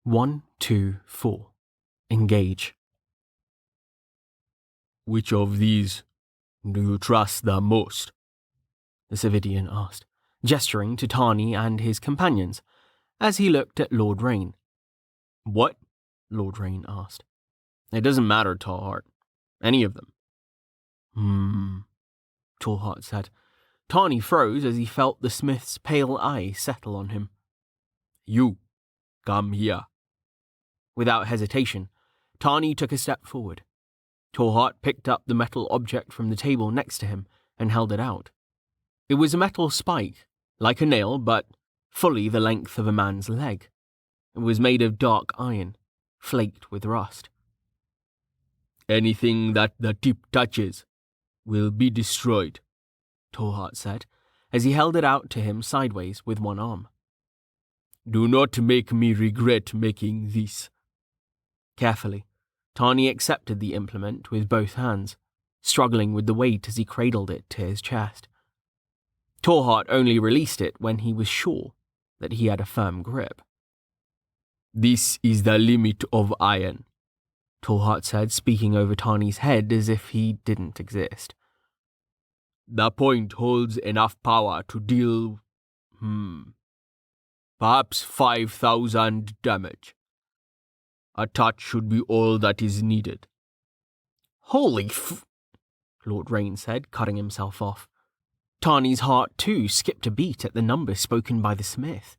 1, 2, 4. Engage. Which of these do you trust the most? The Civilian asked, gesturing to Tani and his companions as he looked at Lord Rain. What? Lord Rain asked. It doesn't matter, Tallheart. Any of them. Tallheart said. Tani froze as he felt the smith's pale eye settle on him. You, come here. Without hesitation, Tani took a step forward. Tallheart picked up the metal object from the table next to him and held it out. It was a metal spike, like a nail, but fully the length of a man's leg. It was made of dark iron, flaked with rust. Anything that the tip touches will be destroyed, Tallheart said, as he held it out to him sideways with one arm. Do not make me regret making this. Carefully, Tani accepted the implement with both hands, struggling with the weight as he cradled it to his chest. Tallheart only released it when he was sure that he had a firm grip. This is the limit of iron, Tallheart said, speaking over Tani's head as if he didn't exist. The point holds enough power to deal, perhaps 5,000 damage. A touch should be all that is needed. Holy Lord Rain said, cutting himself off. Tani's heart too skipped a beat at the number spoken by the smith.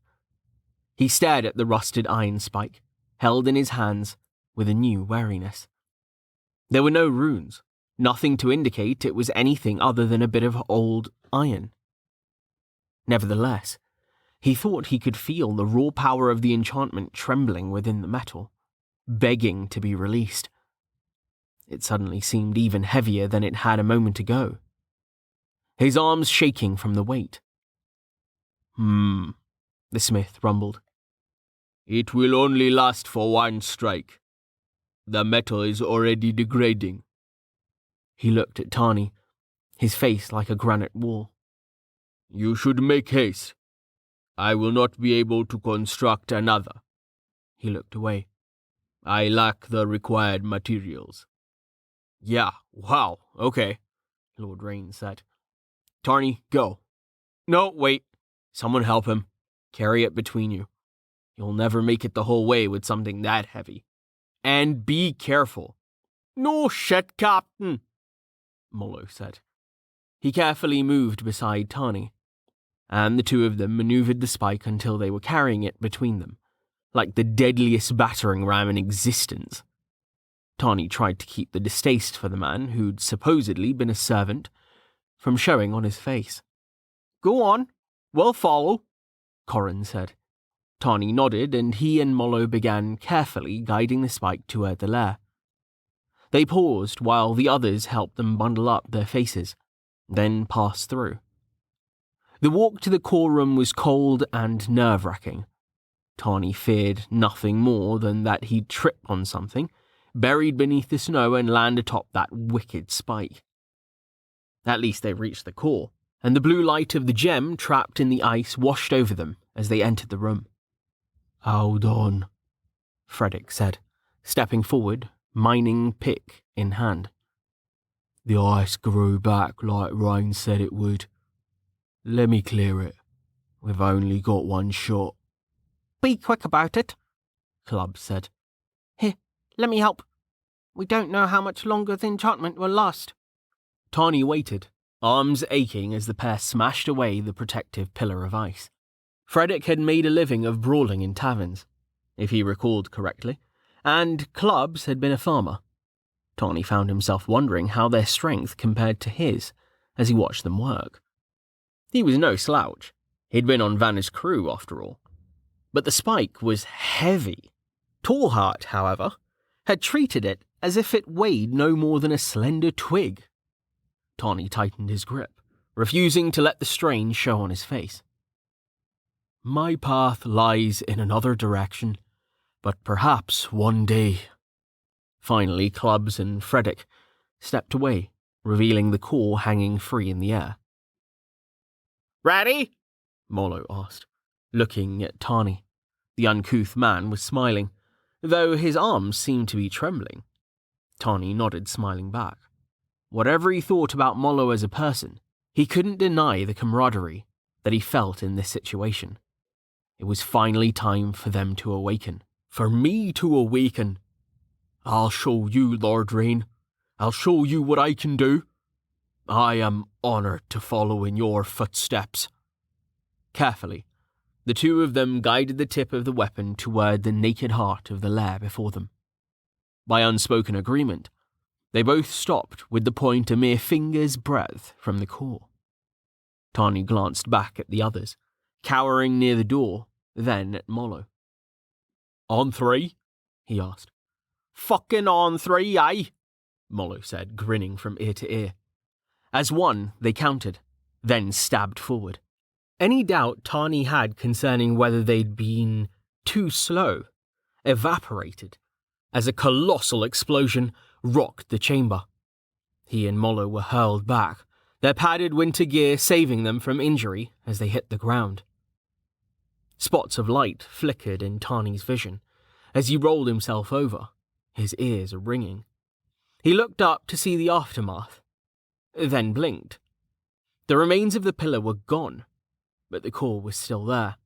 He stared at the rusted iron spike, held in his hands with a new wariness. There were no runes, nothing to indicate it was anything other than a bit of old iron. Nevertheless, he thought he could feel the raw power of the enchantment trembling within the metal, begging to be released. It suddenly seemed even heavier than it had a moment ago. His arms shaking from the weight. The smith rumbled. It will only last for one strike. The metal is already degrading. He looked at Tani, his face like a granite wall. You should make haste. I will not be able to construct another. He looked away. I lack the required materials. Yeah, wow, okay, Lord Rain said. Tani, go. No, wait. Someone help him. Carry it between you. You'll never make it the whole way with something that heavy. And be careful. No shit, Captain, Molo said. He carefully moved beside Tani, and the two of them maneuvered the spike until they were carrying it between them, like the deadliest battering ram in existence. Tani tried to keep the distaste for the man who'd supposedly been a servant from showing on his face. Go on, we'll follow, Corrin said. Tani nodded, and he and Molo began carefully guiding the spike toward the lair. They paused while the others helped them bundle up their faces, then passed through. The walk to the core room was cold and nerve-wracking. Tani feared nothing more than that he'd trip on something, buried beneath the snow, and land atop that wicked spike. At least they reached the core, and the blue light of the gem trapped in the ice washed over them as they entered the room. Hold on, Frederick said, stepping forward, mining pick in hand. The ice grew back like Rain said it would. Let me clear it. We've only got one shot. Be quick about it, Club said. Here, let me help. We don't know how much longer the enchantment will last. Tani waited, arms aching as the pair smashed away the protective pillar of ice. Frederick had made a living of brawling in taverns, if he recalled correctly, and Clubs had been a farmer. Tani found himself wondering how their strength compared to his as he watched them work. He was no slouch. He'd been on Vanna's crew, after all. But the spike was heavy. Tallheart, however, had treated it as if it weighed no more than a slender twig. Tani tightened his grip, refusing to let the strain show on his face. My path lies in another direction, but perhaps one day. Finally, Clubs and Frederick stepped away, revealing the core hanging free in the air. Ready? Molo asked, looking at Tani. The uncouth man was smiling, though his arms seemed to be trembling. Tawny nodded, smiling back. Whatever he thought about Mollo as a person, he couldn't deny the camaraderie that he felt in this situation. It was finally time for them to awaken. For me to awaken. I'll show you, Lord Rain. I'll show you what I can do. I am honored to follow in your footsteps. Carefully, the two of them guided the tip of the weapon toward the naked heart of the lair before them. By unspoken agreement, they both stopped with the point a mere finger's breadth from the core. Tawny glanced back at the others, cowering near the door, then at Mollo. On three? He asked. Fucking on three, aye? Mollo said, grinning from ear to ear. As one, they counted, then stabbed forward. Any doubt Tawny had concerning whether they'd been too slow evaporated as a colossal explosion rocked the chamber. He and Mollo were hurled back, their padded winter gear saving them from injury as they hit the ground. Spots of light flickered in Tawny's vision as he rolled himself over, his ears ringing. He looked up to see the aftermath, then blinked. The remains of the pillar were gone, but the core was still there.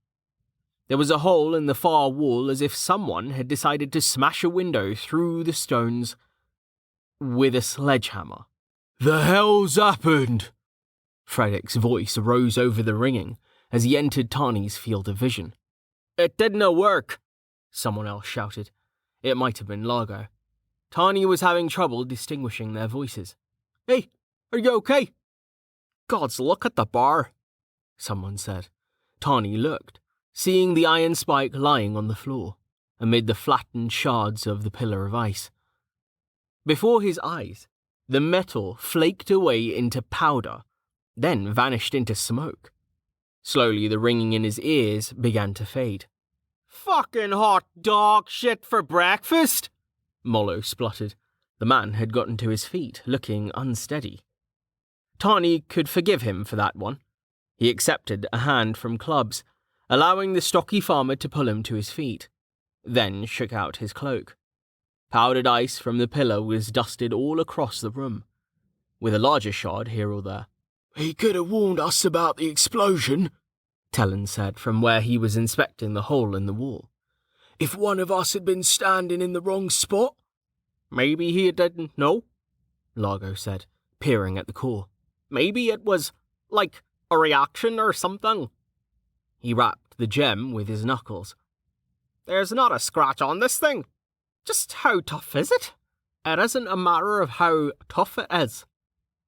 There was a hole in the far wall as if someone had decided to smash a window through the stones with a sledgehammer. The hell's happened? Frederick's voice rose over the ringing as he entered Tawny's field of vision. It didn't work, someone else shouted. It might have been Largo. Tawny was having trouble distinguishing their voices. Hey, are you okay? Gods, look at the bar, someone said. Tawny looked, seeing the iron spike lying on the floor, amid the flattened shards of the pillar of ice. Before his eyes, the metal flaked away into powder, then vanished into smoke. Slowly the ringing in his ears began to fade. Fucking hot dog shit for breakfast, Mollo spluttered. The man had gotten to his feet, looking unsteady. Tawny could forgive him for that one. He accepted a hand from Clubs, allowing the stocky farmer to pull him to his feet, then shook out his cloak. Powdered ice from the pillar was dusted all across the room, with a larger shard here or there. He could have warned us about the explosion, Talon said from where he was inspecting the hole in the wall. If one of us had been standing in the wrong spot. Maybe he didn't know, Largo said, peering at the core. Maybe it was, like, a reaction or something. He rapped the gem with his knuckles. There's not a scratch on this thing. Just how tough is it? It isn't a matter of how tough it is,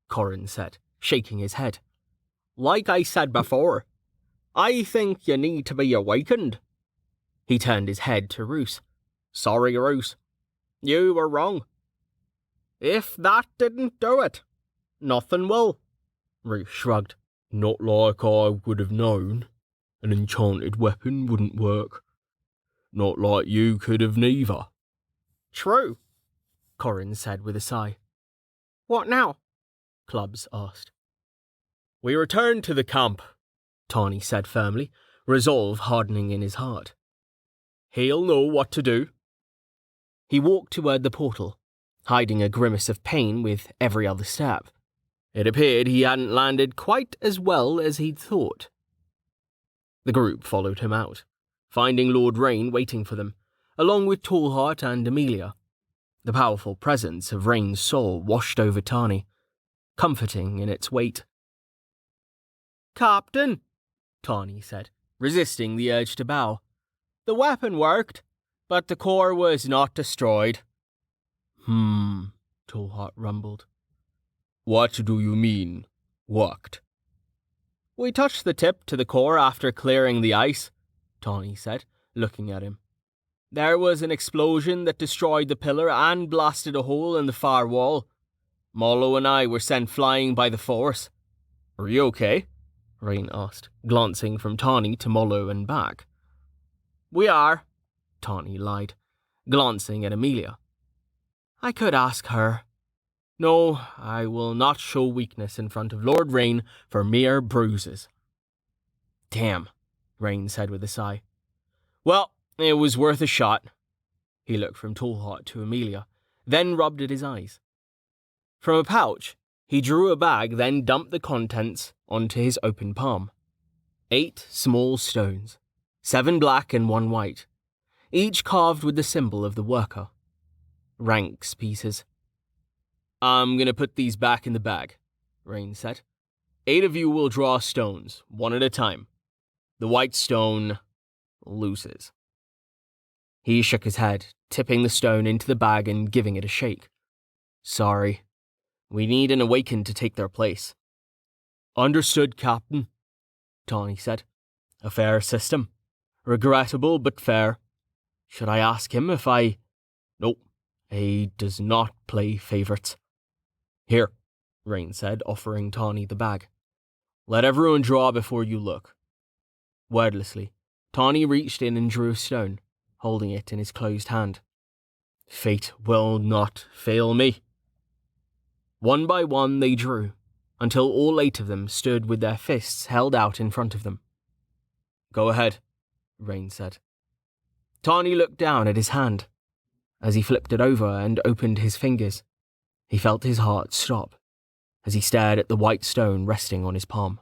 Corrin said, shaking his head. Like I said before, I think you need to be awakened. He turned his head to Roos. Sorry, Roos. You were wrong. If that didn't do it, nothing will. Roos shrugged. Not like I would have known. An enchanted weapon wouldn't work. Not like you could have neither. True, Corrin said with a sigh. What now? Clubs asked. We return to the camp, Tawny said firmly, resolve hardening in his heart. He'll know what to do. He walked toward the portal, hiding a grimace of pain with every other step. It appeared he hadn't landed quite as well as he'd thought. The group followed him out, finding Lord Rain waiting for them, along with Tallheart and Amelia. The powerful presence of Rain's soul washed over Tawny, comforting in its weight. Captain, Tawny said, resisting the urge to bow. The weapon worked, but the core was not destroyed. Tallheart rumbled. What do you mean, worked? We touched the tip to the core after clearing the ice, Tawny said, looking at him. There was an explosion that destroyed the pillar and blasted a hole in the far wall. Mollo and I were sent flying by the force. Are you okay? Rain asked, glancing from Tawny to Mollo and back. We are, Tawny lied, glancing at Amelia. I could ask her. No, I will not show weakness in front of Lord Rain for mere bruises. Damn, Rain said with a sigh. Well, it was worth a shot. He looked from Tallheart to Amelia, then rubbed at his eyes. From a pouch, he drew a bag, then dumped the contents onto his open palm. 8 small stones, 7 black and 1 white, each carved with the symbol of the worker. Ranks pieces. I'm gonna put these back in the bag, Rain said. 8 of you will draw stones, 1 at a time. The white stone loses. He shook his head, tipping the stone into the bag and giving it a shake. Sorry. We need an awakened to take their place. Understood, Captain, Tawny said. A fair system. Regrettable, but fair. Should I ask him if I... Nope. He does not play favourites. Here, Rain said, offering Tawny the bag. Let everyone draw before you look. Wordlessly, Tawny reached in and drew a stone, holding it in his closed hand. Fate will not fail me. One by one they drew, until all 8 of them stood with their fists held out in front of them. Go ahead, Rain said. Tawny looked down at his hand. As he flipped it over and opened his fingers, he felt his heart stop as he stared at the white stone resting on his palm.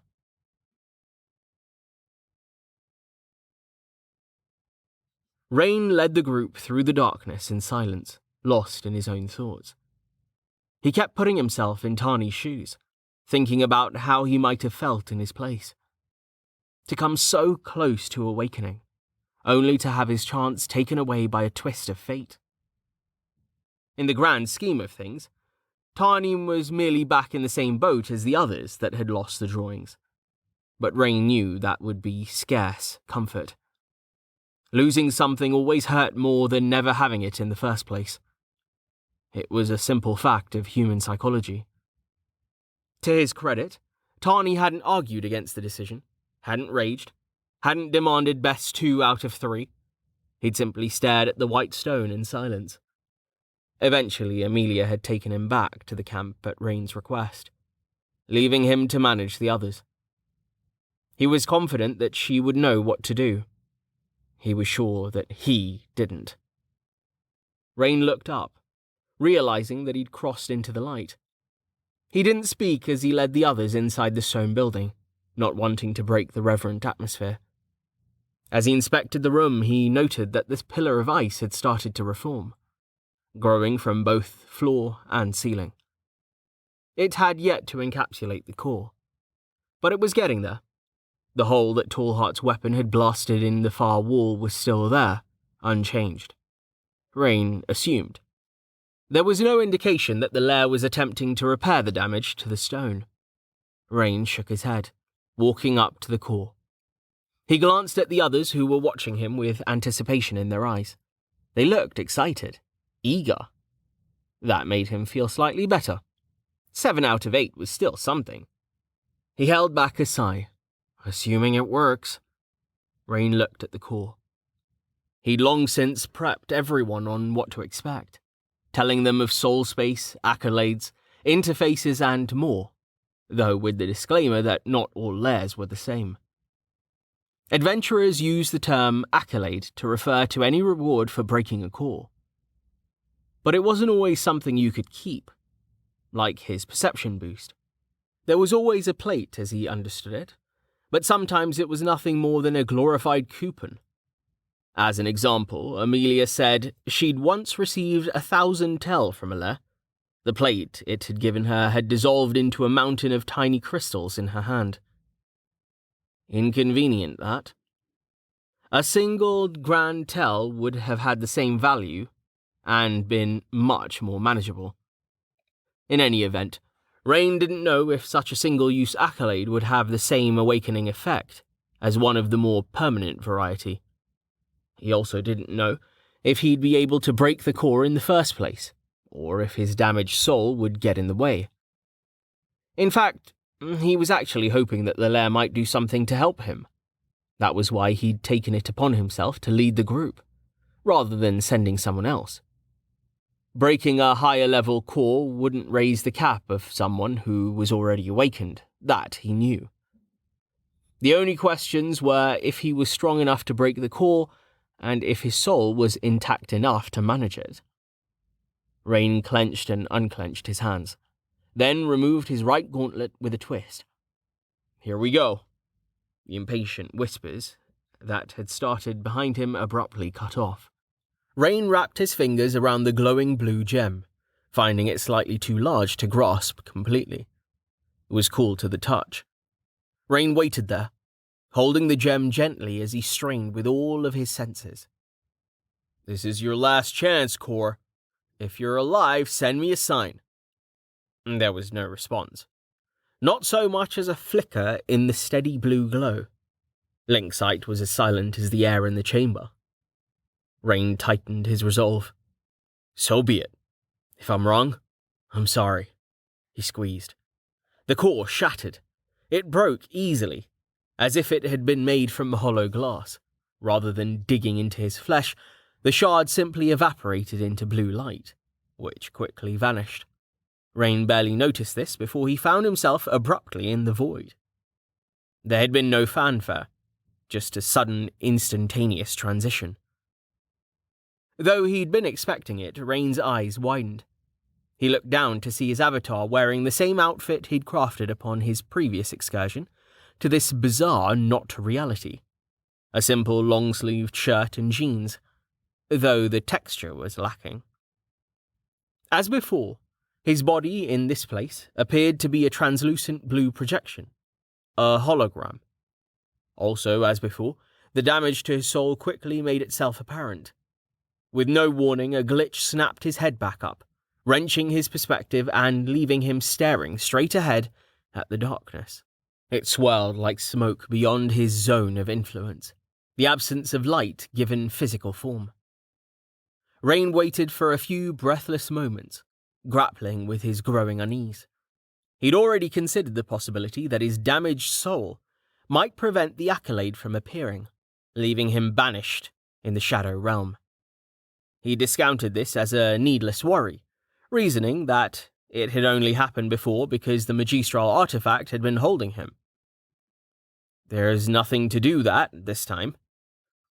Rain led the group through the darkness in silence, lost in his own thoughts. He kept putting himself in Tawny's shoes, thinking about how he might have felt in his place. To come so close to awakening, only to have his chance taken away by a twist of fate. In the grand scheme of things, Tawny was merely back in the same boat as the others that had lost the drawings. But Rain knew that would be scarce comfort. Losing something always hurt more than never having it in the first place. It was a simple fact of human psychology. To his credit, Tawny hadn't argued against the decision, hadn't raged, hadn't demanded best 2 out of 3. He'd simply stared at the white stone in silence. Eventually, Amelia had taken him back to the camp at Rain's request, leaving him to manage the others. He was confident that she would know what to do. He was sure that he didn't. Rain looked up, realizing that he'd crossed into the light. He didn't speak as he led the others inside the stone building, not wanting to break the reverent atmosphere. As he inspected the room, he noted that this pillar of ice had started to reform, growing from both floor and ceiling. It had yet to encapsulate the core, but it was getting there. The hole that Tallheart's weapon had blasted in the far wall was still there, unchanged. Rain assumed. There was no indication that the lair was attempting to repair the damage to the stone. Rain shook his head, walking up to the core. He glanced at the others who were watching him with anticipation in their eyes. They looked excited, eager. That made him feel slightly better. 7 out of 8 was still something. He held back a sigh. Assuming it works. Rain looked at the core. He'd long since prepped everyone on what to expect, telling them of soul space, accolades, interfaces and more, though with the disclaimer that not all lairs were the same. Adventurers use the term accolade to refer to any reward for breaking a core. But it wasn't always something you could keep, like his perception boost. There was always a plate as he understood it, but sometimes it was nothing more than a glorified coupon. As an example, Amelia said she'd once received 1,000 tel from a lair. The plate it had given her had dissolved into a mountain of tiny crystals in her hand. Inconvenient, that. A single grand tel would have had the same value and been much more manageable. In any event, Rain didn't know if such a single-use accolade would have the same awakening effect as one of the more permanent variety. He also didn't know if he'd be able to break the core in the first place, or if his damaged soul would get in the way. In fact, he was actually hoping that the lair might do something to help him. That was why he'd taken it upon himself to lead the group, rather than sending someone else. Breaking a higher-level core wouldn't raise the cap of someone who was already awakened, that he knew. The only questions were if he was strong enough to break the core, and if his soul was intact enough to manage it. Rain clenched and unclenched his hands, then removed his right gauntlet with a twist. "Here we go," the impatient whispers that had started behind him abruptly cut off. Rain wrapped his fingers around the glowing blue gem, finding it slightly too large to grasp completely. It was cool to the touch. Rain waited there, holding the gem gently as he strained with all of his senses. "This is your last chance, Core. If you're alive, send me a sign." There was no response. Not so much as a flicker in the steady blue glow. Link's sight was as silent as the air in the chamber. Rain tightened his resolve. "So be it. If I'm wrong, I'm sorry." He squeezed. The core shattered. It broke easily, as if it had been made from hollow glass. Rather than digging into his flesh, the shard simply evaporated into blue light, which quickly vanished. Rain barely noticed this before he found himself abruptly in the void. There had been no fanfare, just a sudden, instantaneous transition. Though he'd been expecting it, Rain's eyes widened. He looked down to see his avatar wearing the same outfit he'd crafted upon his previous excursion to this bizarre not-reality. A simple long-sleeved shirt and jeans, though the texture was lacking. As before, his body in this place appeared to be a translucent blue projection, a hologram. Also, as before, the damage to his soul quickly made itself apparent. With no warning, a glitch snapped his head back up, wrenching his perspective and leaving him staring straight ahead at the darkness. It swirled like smoke beyond his zone of influence, the absence of light given physical form. Rain waited for a few breathless moments, grappling with his growing unease. He'd already considered the possibility that his damaged soul might prevent the accolade from appearing, leaving him banished in the shadow realm. He discounted this as a needless worry, reasoning that it had only happened before because the magistral artifact had been holding him. There's nothing to do that this time,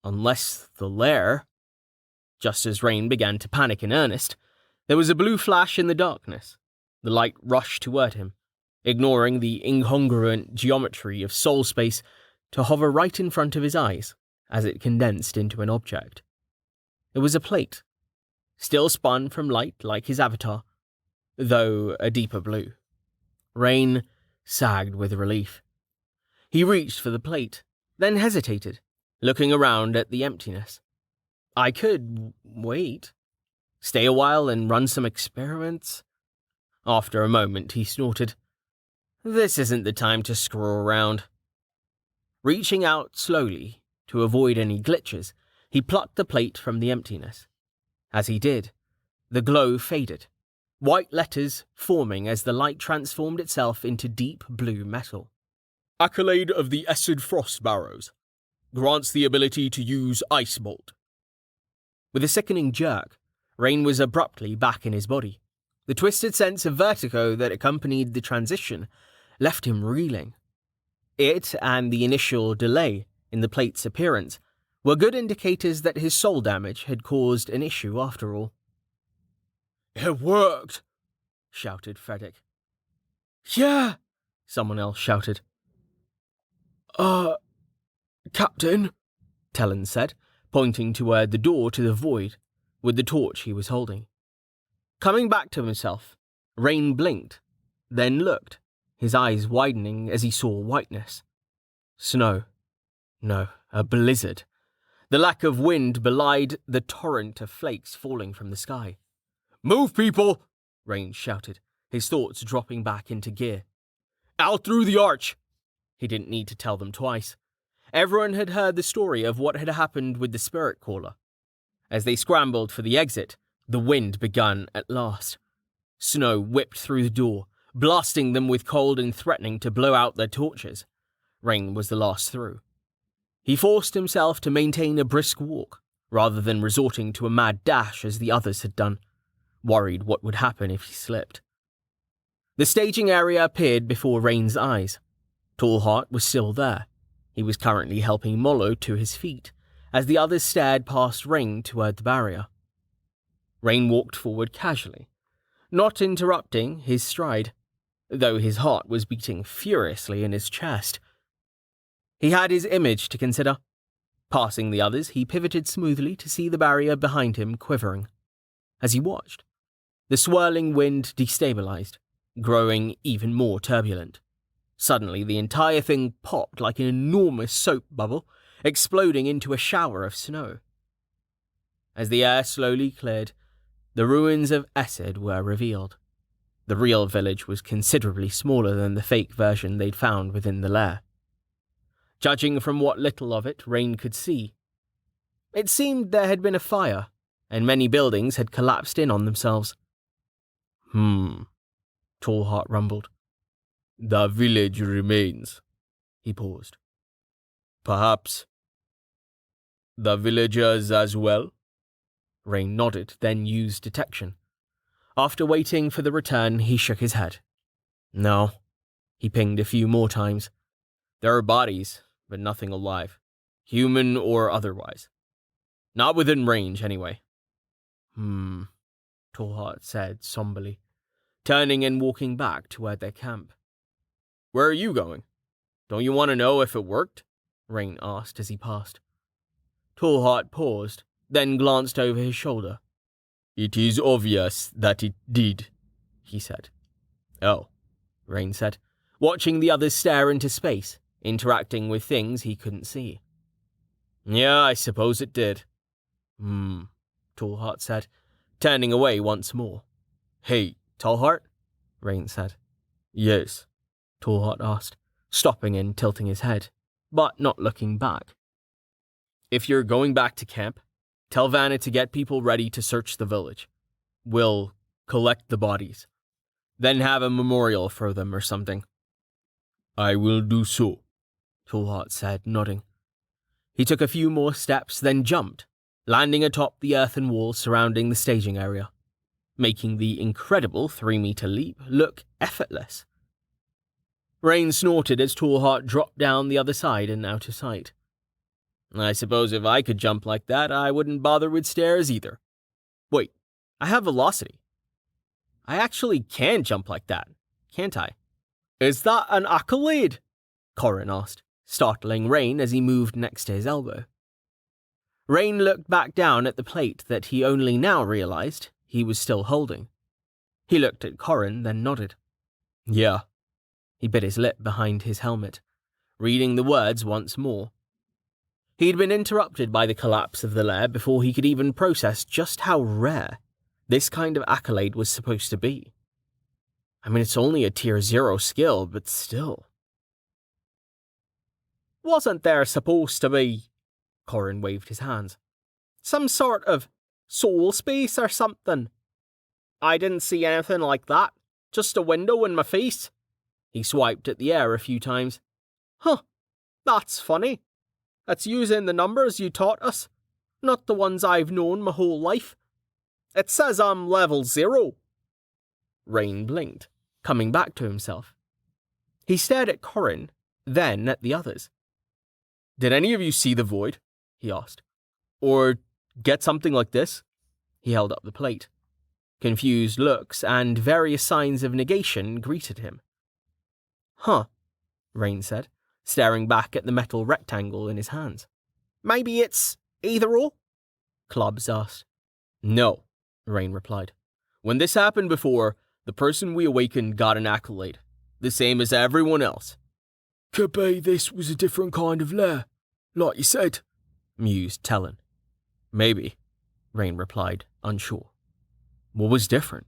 unless the lair. Just as Rain began to panic in earnest, there was a blue flash in the darkness. The light rushed toward him, ignoring the incongruent geometry of soul space to hover right in front of his eyes as it condensed into an object. It was a plate, still spun from light like his avatar, though a deeper blue. Rain sagged with relief. He reached for the plate, then hesitated, looking around at the emptiness. I could wait. Stay a while and run some experiments. After a moment, he snorted. This isn't the time to screw around. Reaching out slowly to avoid any glitches, he plucked the plate from the emptiness. As he did, the glow faded, white letters forming as the light transformed itself into deep blue metal. Accolade of the Acid Frost Barrows. Grants the ability to use Ice Bolt. With a sickening jerk, Rain was abruptly back in his body. The twisted sense of vertigo that accompanied the transition left him reeling. It and the initial delay in the plate's appearance were good indicators that his soul damage had caused an issue after all. It worked, shouted Frederick. Yeah, someone else shouted. Captain, Talon said, pointing toward the door to the void with the torch he was holding. Coming back to himself, Rain blinked, then looked, his eyes widening as he saw whiteness. Snow. No, a blizzard. The lack of wind belied the torrent of flakes falling from the sky. Move, people! Rain shouted, his thoughts dropping back into gear. Out through the arch! He didn't need to tell them twice. Everyone had heard the story of what had happened with the spirit caller. As they scrambled for the exit, the wind began at last. Snow whipped through the door, blasting them with cold and threatening to blow out their torches. Rain was the last through. He forced himself to maintain a brisk walk, rather than resorting to a mad dash as the others had done, worried what would happen if he slipped. The staging area appeared before Rain's eyes. Tallheart was still there. He was currently helping Mollo to his feet, as the others stared past Rain toward the barrier. Rain walked forward casually, not interrupting his stride, though his heart was beating furiously in his chest. He had his image to consider. Passing the others, he pivoted smoothly to see the barrier behind him quivering. As he watched, the swirling wind destabilized, growing even more turbulent. Suddenly, the entire thing popped like an enormous soap bubble, exploding into a shower of snow. As the air slowly cleared, the ruins of Essed were revealed. The real village was considerably smaller than the fake version they'd found within the lair. Judging from what little of it Rain could see, it seemed there had been a fire, and many buildings had collapsed in on themselves. Tallheart rumbled. The village remains. He paused. Perhaps the villagers as well? Rain nodded, then used detection. After waiting for the return, he shook his head. No. He pinged a few more times. There are bodies, but nothing alive, human or otherwise. Not within range, anyway. Tallheart said somberly, turning and walking back toward their camp. Where are you going? Don't you want to know if it worked? Rain asked as he passed. Tallheart paused, then glanced over his shoulder. It is obvious that it did, he said. Oh, Rain said, watching the others stare into space, interacting with things he couldn't see. Yeah, I suppose it did. Tallheart said, turning away once more. Hey, Tallheart? Rain said. Yes, Tallheart asked, stopping and tilting his head, but not looking back. If you're going back to camp, tell Vanna to get people ready to search the village. We'll collect the bodies, then have a memorial for them or something. I will do so, Tallheart said, nodding. He took a few more steps, then jumped, landing atop the earthen wall surrounding the staging area, making the incredible 3-meter leap look effortless. Rain snorted as Tallheart dropped down the other side and out of sight. I suppose if I could jump like that, I wouldn't bother with stairs either. Wait, I have velocity. I actually can jump like that, can't I? Is that an accolade? Corrin asked, startling Rain as he moved next to his elbow. Rain looked back down at the plate that he only now realized he was still holding. He looked at Corrin, then nodded. Yeah. He bit his lip behind his helmet, reading the words once more. He'd been interrupted by the collapse of the lair before he could even process just how rare this kind of accolade was supposed to be. I mean, it's only a tier 0 skill, but still. Wasn't there supposed to be, Corrin waved his hands, some sort of soul space or something? I didn't see anything like that, just a window in my face. He swiped at the air a few times. Huh, that's funny. It's using the numbers you taught us, not the ones I've known my whole life. It says I'm level 0. Rain blinked, coming back to himself. He stared at Corrin, then at the others. Did any of you see the void? He asked. Or get something like this? He held up the plate. Confused looks and various signs of negation greeted him. Huh, Rain said, staring back at the metal rectangle in his hands. Maybe it's either or? Clubs asked. No, Rain replied. When this happened before, the person we awakened got an accolade, the same as everyone else. Could be this was a different kind of lair, like you said, mused Talon. Maybe, Rain replied, unsure. What was different?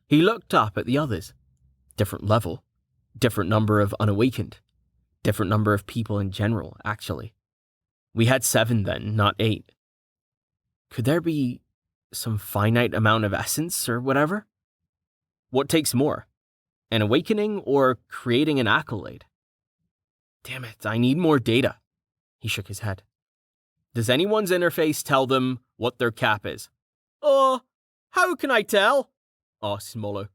He looked up at the others. Different level. Different number of unawakened. Different number of people in general, actually. We had 7 then, not 8. Could there be some finite amount of essence or whatever? What takes more? An awakening or creating an accolade? Damn it, I need more data. He shook his head. Does anyone's interface tell them what their cap is? How can I tell? Asked Smollo.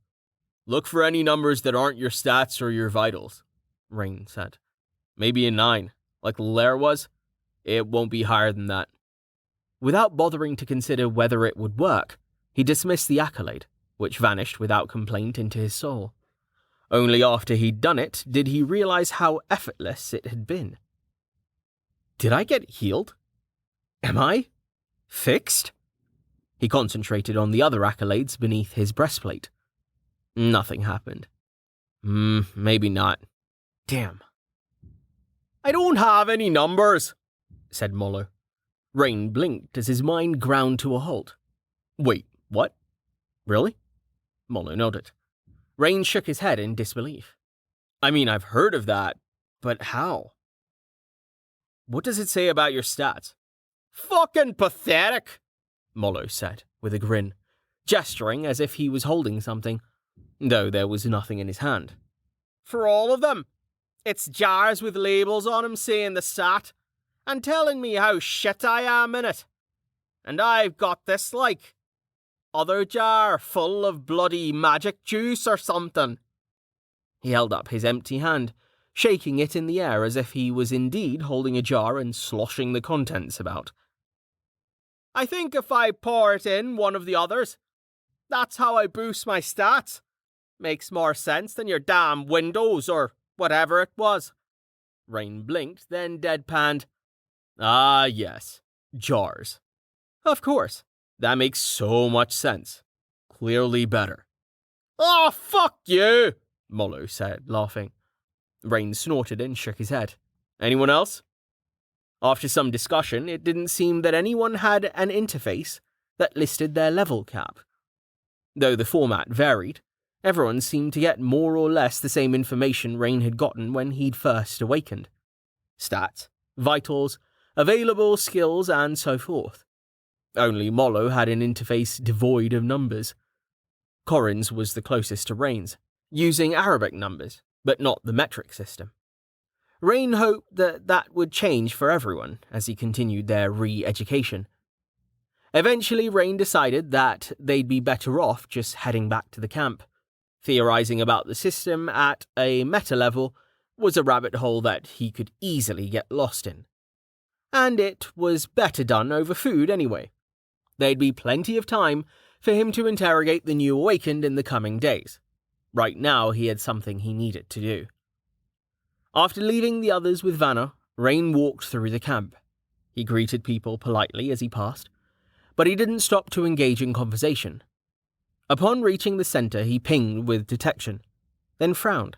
Look for any numbers that aren't your stats or your vitals, Rain said. Maybe a 9, like Lair was. It won't be higher than that. Without bothering to consider whether it would work, he dismissed the accolade, which vanished without complaint into his soul. Only after he'd done it did he realize how effortless it had been. Did I get healed? Am I fixed? He concentrated on the other accolades beneath his breastplate. Nothing happened. Maybe not. Damn. I don't have any numbers, said Mollo. Rain blinked as his mind ground to a halt. Wait, what? Really? Mollo nodded. Rain shook his head in disbelief. I mean, I've heard of that, but how? What does it say about your stats? Fucking pathetic, Mollo said, with a grin, gesturing as if he was holding something, though there was nothing in his hand. For all of them. It's jars with labels on them saying the stat, and telling me how shit I am in it. And I've got this, other jar full of bloody magic juice or something. He held up his empty hand, shaking it in the air as if he was indeed holding a jar and sloshing the contents about. I think if I pour it in one of the others, that's how I boost my stats. Makes more sense than your damn windows or whatever it was. Rain blinked, then deadpanned. Ah, yes. Jars. Of course. That makes so much sense. Clearly better. Oh, fuck you, Mollo said, laughing. Rain snorted and shook his head. Anyone else? After some discussion, it didn't seem that anyone had an interface that listed their level cap. Though the format varied, everyone seemed to get more or less the same information Rain had gotten when he'd first awakened. Stats, vitals, available skills, and so forth. Only Mollo had an interface devoid of numbers. Corin's was the closest to Rain's, using Arabic numbers, but not the metric system. Rain hoped that would change for everyone as he continued their re-education. Eventually, Rain decided that they'd be better off just heading back to the camp. Theorizing about the system at a meta level was a rabbit hole that he could easily get lost in. And it was better done over food anyway. There'd be plenty of time for him to interrogate the new awakened in the coming days. Right now, he had something he needed to do. After leaving the others with Vanna, Rain walked through the camp. He greeted people politely as he passed, but he didn't stop to engage in conversation. Upon reaching the center, he pinged with detection, then frowned,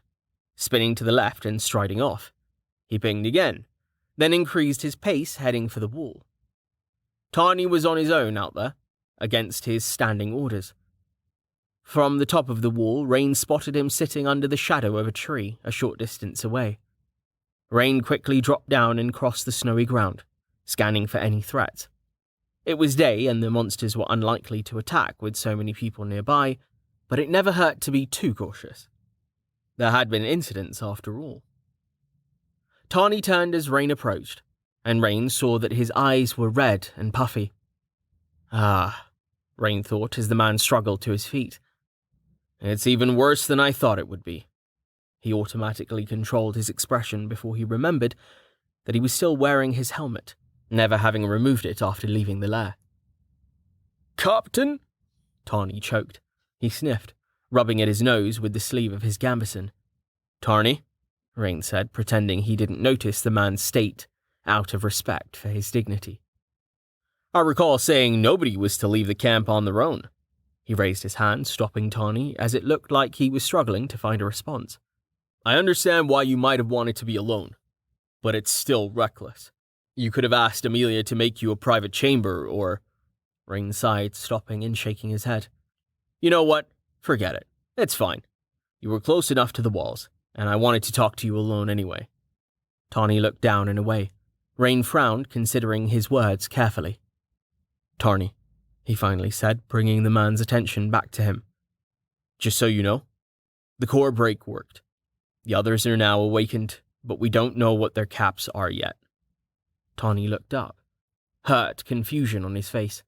spinning to the left and striding off. He pinged again, then increased his pace, heading for the wall. Tani was on his own out there, against his standing orders. From the top of the wall, Rain spotted him sitting under the shadow of a tree a short distance away. Rain quickly dropped down and crossed the snowy ground, scanning for any threats. It was day and the monsters were unlikely to attack with so many people nearby, but it never hurt to be too cautious. There had been incidents after all. Tani turned as Rain approached, and Rain saw that his eyes were red and puffy. Ah, Rain thought as the man struggled to his feet. It's even worse than I thought it would be. He automatically controlled his expression before he remembered that he was still wearing his helmet, never having removed it after leaving the lair. Captain? Tani choked. He sniffed, rubbing at his nose with the sleeve of his gambeson. Tarny, Rain said, pretending he didn't notice the man's state, out of respect for his dignity. I recall saying nobody was to leave the camp on their own. He raised his hand, stopping Tani, as it looked like he was struggling to find a response. I understand why you might have wanted to be alone, but it's still reckless. You could have asked Amelia to make you a private chamber, or... Rain sighed, stopping and shaking his head. You know what? Forget it. It's fine. You were close enough to the walls, and I wanted to talk to you alone anyway. Tani looked down and away. Rain frowned, considering his words carefully. Tarny, he finally said, bringing the man's attention back to him. Just so you know, the core break worked. The others are now awakened, but we don't know what their caps are yet. Tani looked up, hurt confusion on his face.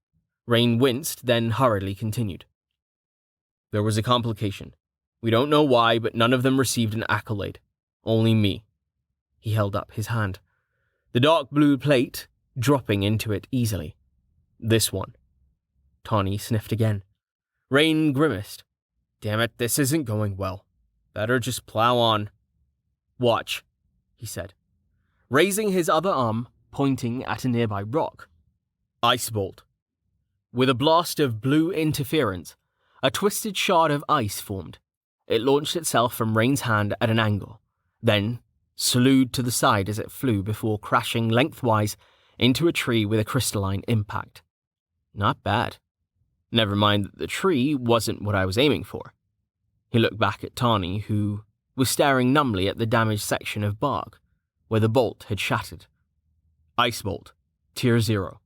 Rain winced, then hurriedly continued. There was a complication. We don't know why, but none of them received an accolade. Only me. He held up his hand. the dark blue plate dropping into it easily. This one. Tawny sniffed again. Rain grimaced. Damn it, this isn't going well. Better just plow on. Watch, he said, raising his other arm, pointing at a nearby rock. Ice bolt. With a blast of blue interference, a twisted shard of ice formed. It launched itself from Rain's hand at an angle, then slewed to the side as it flew before crashing lengthwise into a tree with a crystalline impact. Not bad. Never mind that the tree wasn't what I was aiming for. He looked back at Tawny, who was staring numbly at the damaged section of bark, where the bolt had shattered. Ice bolt, tier 0,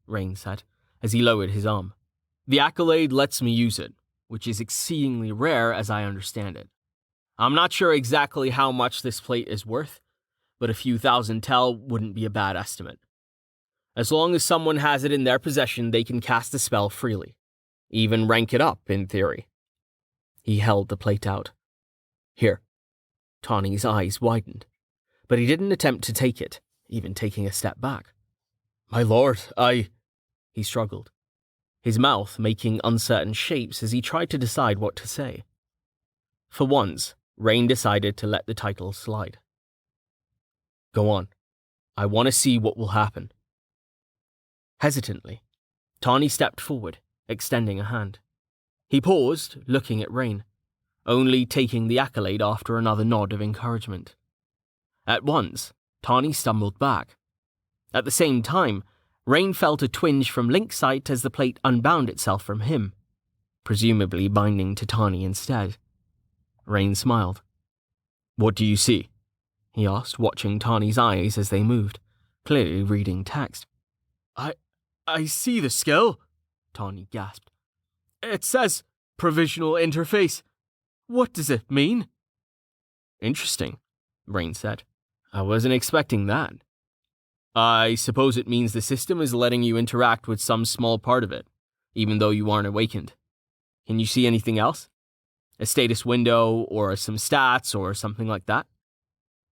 Rain said, as he lowered his arm. The accolade lets me use it, which is exceedingly rare as I understand it. I'm not sure exactly how much this plate is worth, but a few thousand tel wouldn't be a bad estimate. As long as someone has it in their possession, they can cast the spell freely. Even rank it up, in theory. He held the plate out. Here. Tawny's eyes widened, but he didn't attempt to take it, even taking a step back. My lord, he struggled, his mouth making uncertain shapes as he tried to decide what to say. For once, Rain decided to let the title slide. Go on. I want to see what will happen. Hesitantly, Tawny stepped forward, extending a hand. He paused, looking at Rain, only taking the accolade after another nod of encouragement. At once, Tawny stumbled back. At the same time, Rain felt a twinge from Link's sight as the plate unbound itself from him, presumably binding to Tawny instead. Rain smiled. What do you see? He asked, watching Tawny's eyes as they moved, clearly reading text. I see the skill, Tawny gasped. It says provisional interface. What does it mean? Interesting, Rain said. I wasn't expecting that. I suppose it means the system is letting you interact with some small part of it, even though you aren't awakened. Can you see anything else? A status window, or some stats, or something like that?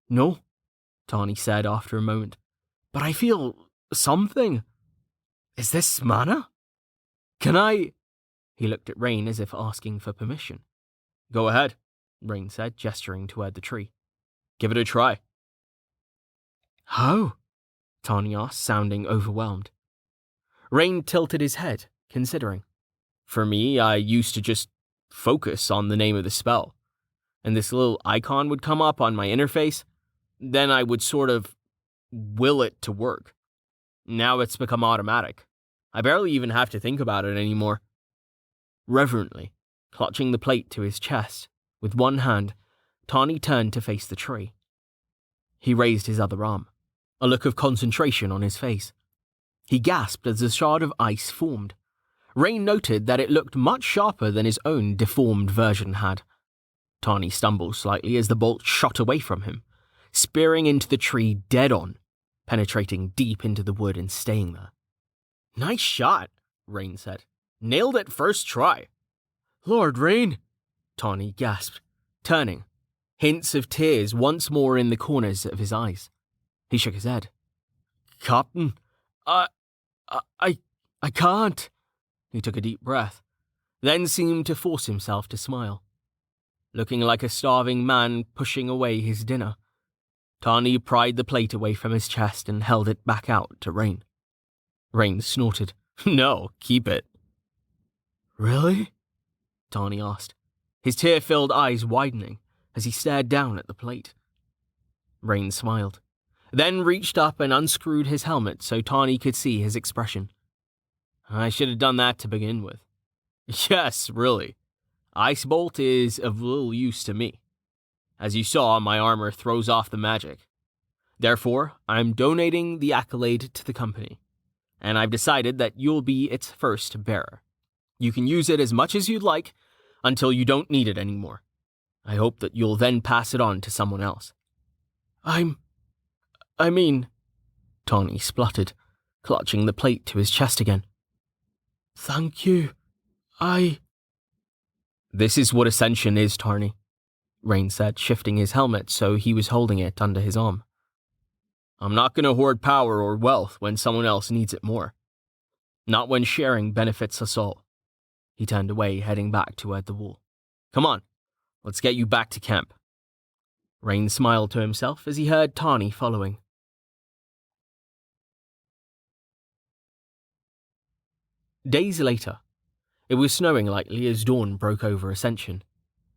No, Tawny said after a moment. But I feel something. Is this mana? Can I... He looked at Rain as if asking for permission. Go ahead, Rain said, gesturing toward the tree. Give it a try. How? Tawny asked, sounding overwhelmed. Rain tilted his head, considering. For me, I used to just focus on the name of the spell, and this little icon would come up on my interface. Then I would sort of will it to work. Now it's become automatic. I barely even have to think about it anymore. Reverently, clutching the plate to his chest, with one hand, Tawny turned to face the tree. He raised his other arm, a look of concentration on his face. He gasped as the shard of ice formed. Rain noted that it looked much sharper than his own deformed version had. Tawny stumbled slightly as the bolt shot away from him, spearing into the tree dead on, penetrating deep into the wood and staying there. Nice shot, Rain said. Nailed it first try. Lord Rain, Tawny gasped, turning, hints of tears once more in the corners of his eyes. He shook his head. Captain, I can't. He took a deep breath, then seemed to force himself to smile. Looking like a starving man pushing away his dinner, Tawny pried the plate away from his chest and held it back out to Rain. Rain snorted. No, keep it. Really? Tawny asked, his tear-filled eyes widening as he stared down at the plate. Rain smiled, then reached up and unscrewed his helmet so Tawny could see his expression. I should have done that to begin with. Yes, really. Ice Bolt is of little use to me. As you saw, my armor throws off the magic. Therefore, I'm donating the accolade to the company, and I've decided that you'll be its first bearer. You can use it as much as you'd like until you don't need it anymore. I hope that you'll then pass it on to someone else. I mean, Tawny spluttered, clutching the plate to his chest again. Thank you. This is what Ascension is, Tawny, Rain said, shifting his helmet so he was holding it under his arm. I'm not going to hoard power or wealth when someone else needs it more. Not when sharing benefits us all. He turned away, heading back toward the wall. Come on, let's get you back to camp. Rain smiled to himself as he heard Tani following. Days later, it was snowing lightly as dawn broke over Ascension.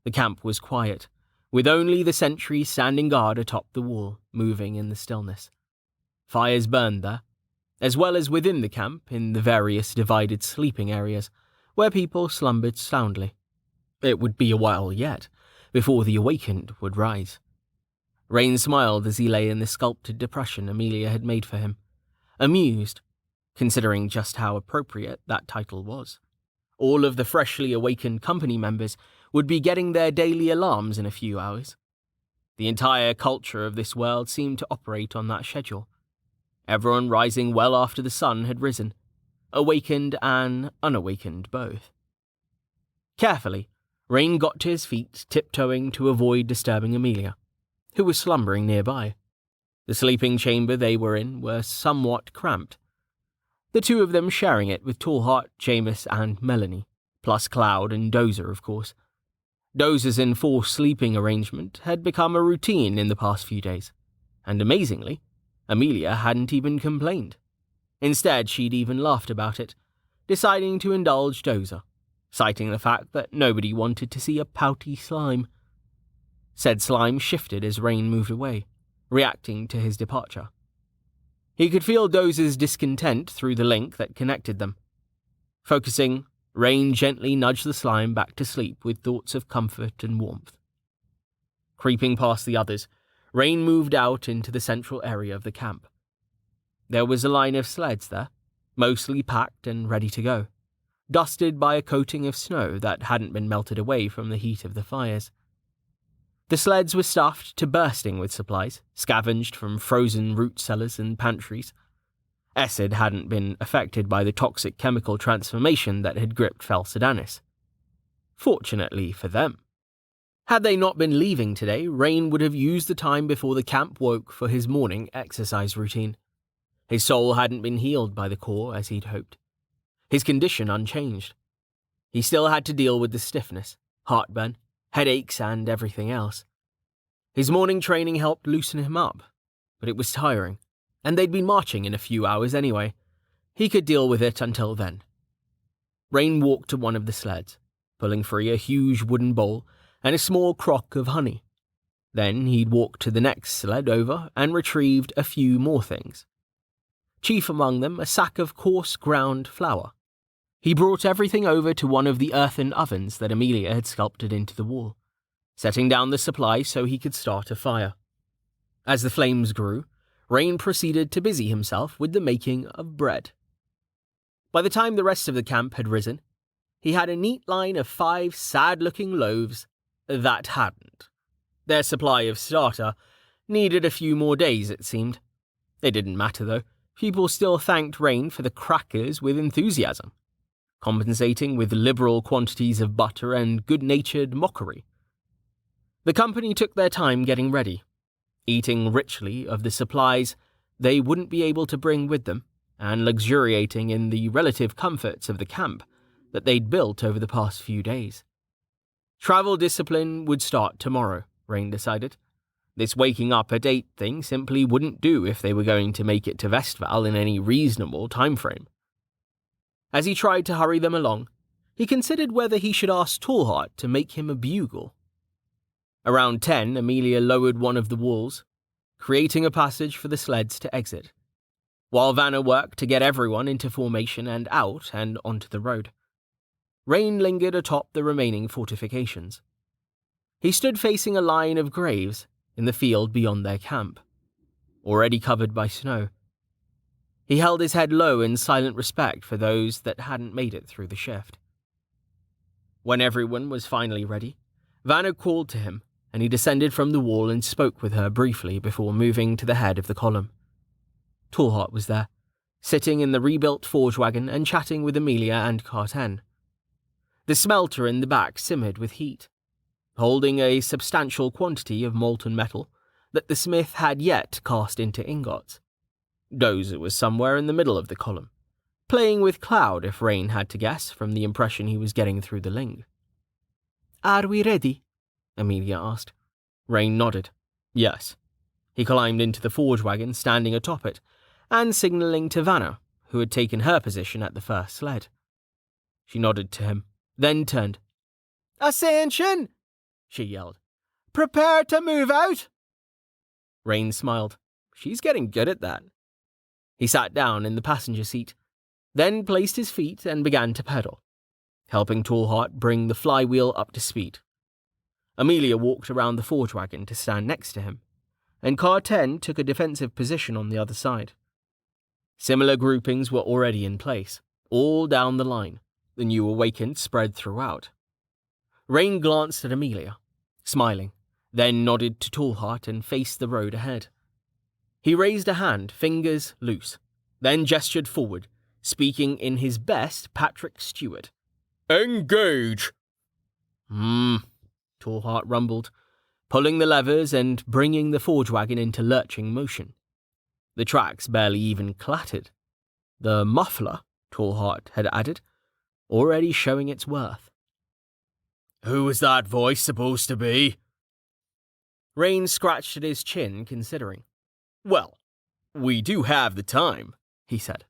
The camp was quiet, with only the sentry standing guard atop the wall, moving in the stillness. Fires burned there, as well as within the camp in the various divided sleeping areas, where people slumbered soundly. It would be a while yet, before the awakened would rise. Rain smiled as he lay in the sculpted depression Amelia had made for him, amused, considering just how appropriate that title was. All of the freshly awakened company members would be getting their daily alarms in a few hours. The entire culture of this world seemed to operate on that schedule. Everyone rising well after the sun had risen, awakened and unawakened both. Carefully, Rain got to his feet, tiptoeing to avoid disturbing Amelia, who was slumbering nearby. The sleeping chamber they were in was somewhat cramped, the two of them sharing it with Tallheart, Jameis, and Melanie, plus Cloud and Dozer, of course. Dozer's enforced sleeping arrangement had become a routine in the past few days, and amazingly, Amelia hadn't even complained. Instead, she'd even laughed about it, deciding to indulge Dozer, citing the fact that nobody wanted to see a pouty slime. Said slime shifted as Rain moved away, reacting to his departure. He could feel Dozer's discontent through the link that connected them. Focusing, Rain gently nudged the slime back to sleep with thoughts of comfort and warmth. Creeping past the others, Rain moved out into the central area of the camp. There was a line of sleds there, mostly packed and ready to go, dusted by a coating of snow that hadn't been melted away from the heat of the fires. The sleds were stuffed to bursting with supplies, scavenged from frozen root cellars and pantries. Essed hadn't been affected by the toxic chemical transformation that had gripped Felsedanis. Fortunately for them. Had they not been leaving today, Rain would have used the time before the camp woke for his morning exercise routine. His soul hadn't been healed by the core as he'd hoped. His condition unchanged. He still had to deal with the stiffness, heartburn, headaches, and everything else. His morning training helped loosen him up, but it was tiring, and they'd been marching in a few hours anyway. He could deal with it until then. Rain walked to one of the sleds, pulling free a huge wooden bowl and a small crock of honey. Then he'd walk to the next sled over and retrieved a few more things. Chief among them, a sack of coarse ground flour. He brought everything over to one of the earthen ovens that Amelia had sculpted into the wall, setting down the supply so he could start a fire. As the flames grew, Rain proceeded to busy himself with the making of bread. By the time the rest of the camp had risen, he had a neat line of 5 sad-looking loaves that hadn't. Their supply of starter needed a few more days, it seemed. It didn't matter, though. People still thanked Rain for the crackers with enthusiasm, compensating with liberal quantities of butter and good-natured mockery. The company took their time getting ready, eating richly of the supplies they wouldn't be able to bring with them, and luxuriating in the relative comforts of the camp that they'd built over the past few days. Travel discipline would start tomorrow, Rain decided. This waking up at 8 thing simply wouldn't do if they were going to make it to Vestval in any reasonable time frame. As he tried to hurry them along, he considered whether he should ask Tallheart to make him a bugle. Around 10, Amelia lowered one of the walls, creating a passage for the sleds to exit, while Vanna worked to get everyone into formation and out and onto the road. Rain lingered atop the remaining fortifications. He stood facing a line of graves in the field beyond their camp, already covered by snow. He held his head low in silent respect for those that hadn't made it through the shift. When everyone was finally ready, Vanna called to him, and he descended from the wall and spoke with her briefly before moving to the head of the column. Tallheart was there, sitting in the rebuilt forge wagon and chatting with Amelia and Carten. The smelter in the back simmered with heat. Holding a substantial quantity of molten metal, that the smith had yet cast into ingots. Dozer was somewhere in the middle of the column, playing with Cloud if Rain had to guess from the impression he was getting through the link. Are we ready? Amelia asked. Rain nodded. Yes. He climbed into the forge wagon standing atop it, and signalling to Vanna, who had taken her position at the first sled. She nodded to him, then turned. "Ascension!" she yelled. "Prepare to move out!" Rain smiled. She's getting good at that. He sat down in the passenger seat, then placed his feet and began to pedal, helping Tallheart bring the flywheel up to speed. Amelia walked around the forge wagon to stand next to him, and Car 10 took a defensive position on the other side. Similar groupings were already in place, all down the line, the new awakened spread throughout. Rain glanced at Amelia, smiling, then nodded to Tallheart and faced the road ahead. He raised a hand, fingers loose, then gestured forward, speaking in his best Patrick Stewart. "Engage!" Tallheart rumbled, pulling the levers and bringing the forge wagon into lurching motion. The tracks barely even clattered. The muffler, Tallheart had added, already showing its worth. "Who was that voice supposed to be?" Rain scratched at his chin, considering. "Well, we do have the time," he said.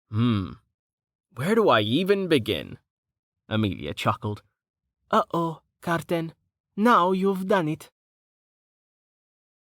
Where do I even begin?" Amelia chuckled. Uh-oh, Carten. Now you've done it.